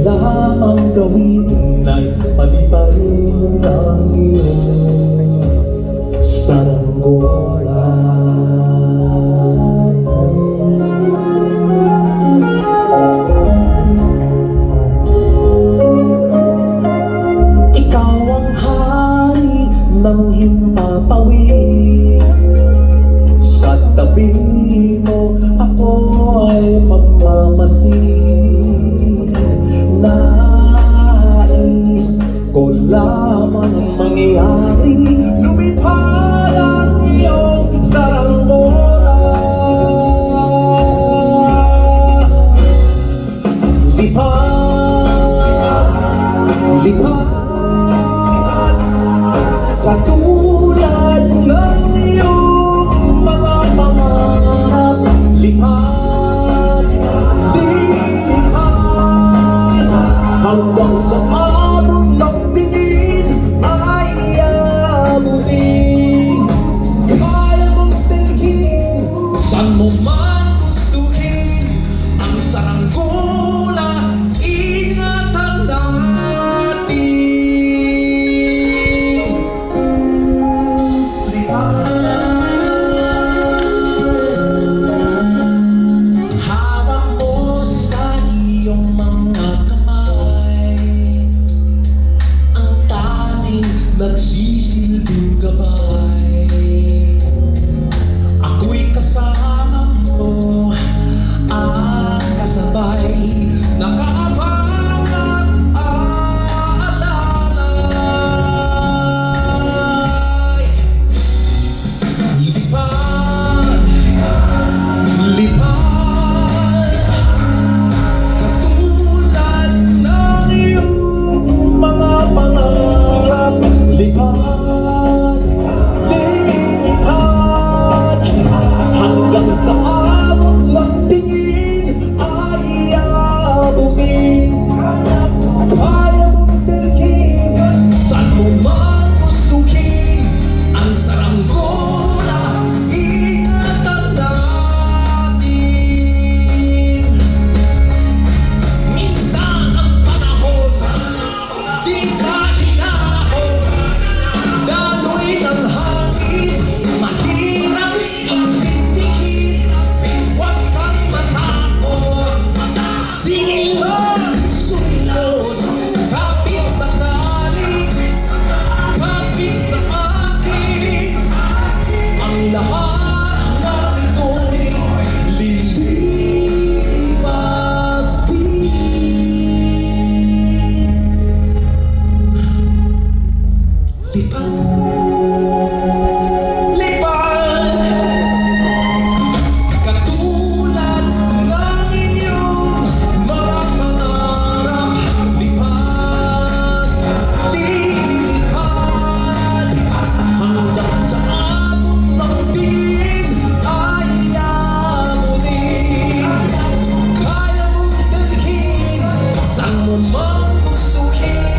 lamang gawin ay paliparin ang iyong saranggola. Ikaw ang hari ng himpapawid, sa tabi mo ako ay magmamasid. Nais ko lamang mangyari, lumipad ang iyong saranggola. Lipad, lipad, katulad ng iyong mga pangarap. Lipad, lipad, hanggang sa abot ng tingin ay abutin. Kaya mong telhin, saan mo man gustuhin, ang saranggola ingatan natin. Hawak mo sa iyong mga kamay ang tanging nagsisilbing gabay. Ako'y kasama mo, ang kasabay, nakaabang at aalalay. Lipad, lipad, katulad ng iyong mga pangarap. Lipad, lipad, hanggang sa abot ng tingin ay abutin. Kaya mong telhin, saan mo man gustuhin, ang saranggola ingatan natin. Minsan ang panahon di ka hinahon, daloy ng hangin mahirap intindihin. Huwag kang matakot, silang sumunod, kapit sa tali, kapit sa akin. Ang lahat ng ito'y lilipas din. Lipad, lipad, katulad ng inyong mga pangarap. Lipad, lipad, hanggang sa abot ng tingin ay abutin. Kaya mong telhin, saan mo man gustuhin,